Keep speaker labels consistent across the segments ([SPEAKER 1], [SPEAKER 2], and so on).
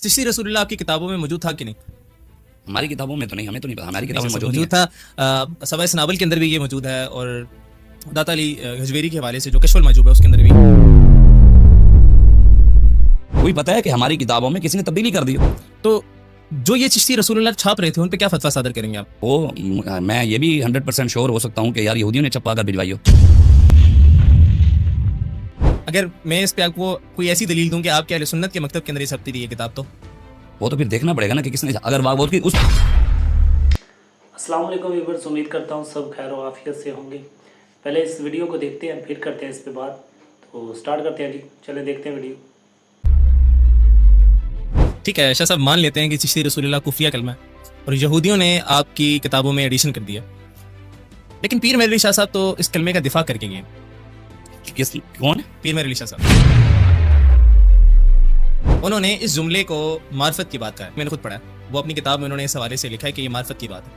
[SPEAKER 1] चिश्ती रसूलुल्लाह आपकी किताबों में मौजूद था कि नहीं?
[SPEAKER 2] हमारी किताबों में तो नहीं, हमें तो नहीं पता, हमारी किताबों में
[SPEAKER 1] मौजूद था। सवाए सनाबल के अंदर भी ये मौजूद है और दाता अली गजवेरी के हवाले से जो कशफुल मजूब है उसके अंदर भी।
[SPEAKER 2] कोई पता है कि हमारी किताबों में किसी ने तब्दीली कर दी हो?
[SPEAKER 1] तो जो ये चिश्ती रसूलुल्लाह छाप रहे थे उन पे क्या फतवा सादर करेंगे आप?
[SPEAKER 2] वो मैं ये भी 100% श्योर हो सकता हूँ कि यार यहूदियों ने छपा कर भिजवाई हो।
[SPEAKER 1] अगर मैं इस पे आपको कोई ऐसी दलील दूं कि आपके अहले सुन्नत के मकतब के अंदर ये छपती रही है किताब, तो
[SPEAKER 2] वो तो फिर देखना पड़ेगा ना कि किसने, अगर वो की उस।
[SPEAKER 3] अस्सलाम वालेकुम व्यूअर्स, उम्मीद करता हूँ सब खैर और आफियत से होंगे। पहले इस वीडियो को देखते हैं फिर करते हैं इस पे बात। तो स्टार्ट करते हैं जी, चले देखते हैं वीडियो।
[SPEAKER 1] ठीक है शाह साहब, मान लेते हैं कि चिश्ती रसूलुल्लाह कुफिया कलमा है और यहूदियों ने आपकी किताबों में एडिशन कर दिया, लेकिन पीर मेहर अली शाह साहब तो इस कलमे का दिफा करके गए।
[SPEAKER 2] कौन?
[SPEAKER 1] पीर मेहर अली शाह साहब। उन्होंने इस जुमले को मार्फत की बात कहा है, मैंने खुद पढ़ा है, वो अपनी किताब में उन्होंने इस हवाले से लिखा है कि ये मार्फत की बात है।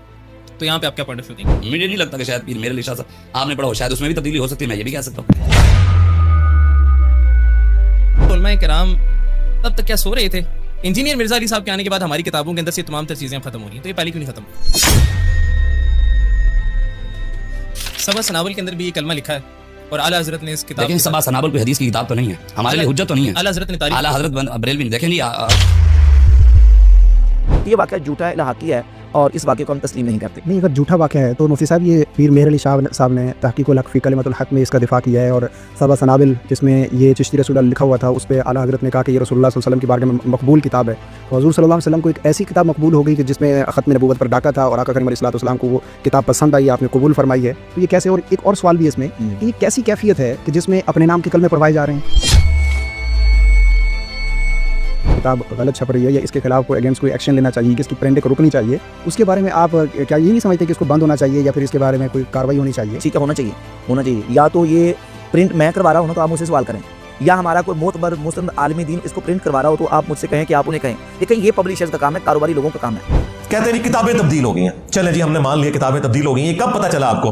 [SPEAKER 1] तो यहाँ पे आप क्या पॉइंट ऑफ व्यू देंगे?
[SPEAKER 2] मुझे नहीं लगता कि शायद पीर मेहर अली शाह साहब आपने पढ़ा हो, शायद उसमें भी तब्दीली हो सकती है, मैं ये भी कह सकता हूँ।
[SPEAKER 1] उलमाए किराम तब तक क्या सो रहे थे? इंजीनियर मिर्जा अली साहब के आने के बाद हमारी किताबों के अंदर से तमाम तर चीजें खत्म हो रही हैं, तो ये पहले क्यों नहीं खत्म? सबा सनावल के अंदर भी ये कलमा लिखा है और आला हजरत ने इस किताब,
[SPEAKER 2] लेकिन सबा सनावल कोई हदीस की किताब तो नहीं है, हमारे लिए हुज्जत तो नहीं है।
[SPEAKER 1] आला हजरत ने तारीफ,
[SPEAKER 2] आला हजरत बरेलवी देखें नहीं।
[SPEAKER 4] ये वाक़या झूठा इलाहाकी है और इस वाक़े को हम तस्लीम नहीं करते।
[SPEAKER 5] नहीं, अगर झूठा वाक़या है तो मुफ्ती साहब ये पीर मेहर अली शाह साहब ने तहक़ीक़ुल हक़ फ़ी कलिमतुल हक़ में इसका दिफ़ा किया है और सबा सनाबिल जिसमें ये चिश्ती रसूलुल्लाह लिखा हुआ था उस पर आला हज़रत ने कहा कि ये रसूलुल्लाह सल्लल्लाहु अलैहि वसल्लम की बारगाह में मकबूल किताब है। तो हुज़ूर सल्लल्लाहु अलैहि वसल्लम को एक ऐसी किताब मकबूल हो गई कि जिसमें ख़त्म नबूवत पर डाका था और आका करीम अलैहिस्सलातु वस्सलाम को वो किताब पसंद आई, आपने कबूल फरमाई है। तो ये कैसे? और एक और सवाल भी है इसमें कि ये कैसी कैफियत है कि जिसमें अपने नाम के कलमे पढ़वाए जा रहे हैं? किताब गलत छप रही है या इसके खिलाफ कोई अगेंस्ट कोई एक्शन लेना चाहिए कि इसकी प्रिंटिंग को रुकनी चाहिए, उसके बारे में आप क्या ये नहीं समझते कि इसको बंद होना चाहिए या फिर इसके बारे में कोई कार्रवाई होनी चाहिए?
[SPEAKER 4] ठीक है, होना चाहिए। या तो ये प्रिंट मैं करवा रहा हूँ तो आप मुझसे सवाल करें, या हमारा कोई मोतबर मुस्लिम आलिमी दीन इसको प्रिंट करवा रहा हो तो आप मुझसे कहें कि आप उन्हें कहें। लेकिन ये पब्लिशर्स का काम है, कारोबारी लोगों का काम है।
[SPEAKER 6] कहते नहीं किताबें तब्दील हो गई हैं। चले जी, हमने मान लिया किताबें तब्दील हो गई हैं। कब पता चला आपको?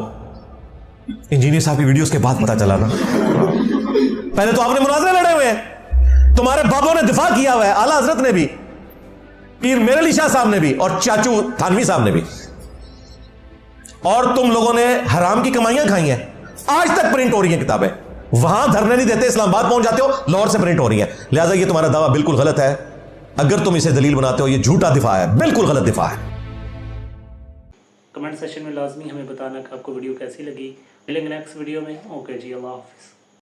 [SPEAKER 6] इंजीनियर साहब की वीडियोस के बाद पता चला ना। पहले तो आपने मुनाज़रे लड़े हुए हैं, तुम्हारे बाबों ने दिफा किया हुआ है, आला हजरत ने भी, पीर मेहर अली शाह साहब ने भी और चाचू थानवी साहब ने भी, और तुम लोगों ने हराम की कमाइयां खाई हैं। आज तक प्रिंट हो रही हैं किताबें, वहां धरने नहीं देते, इस्लामाबाद पहुंच जाते हो, लाहौर से प्रिंट हो रही हैं। लिहाजा ये तुम्हारा दावा बिल्कुल गलत है। अगर तुम इसे दलील बनाते हो, ये झूठा दिफा है, बिल्कुल गलत दिफा है।
[SPEAKER 3] कमेंट सेक्शन में लाजमी हमें बताना कि आपको वीडियो कैसी लगी। मिलेंगे नेक्स्ट वीडियो में। ओके जी, अल्लाह हाफिज़।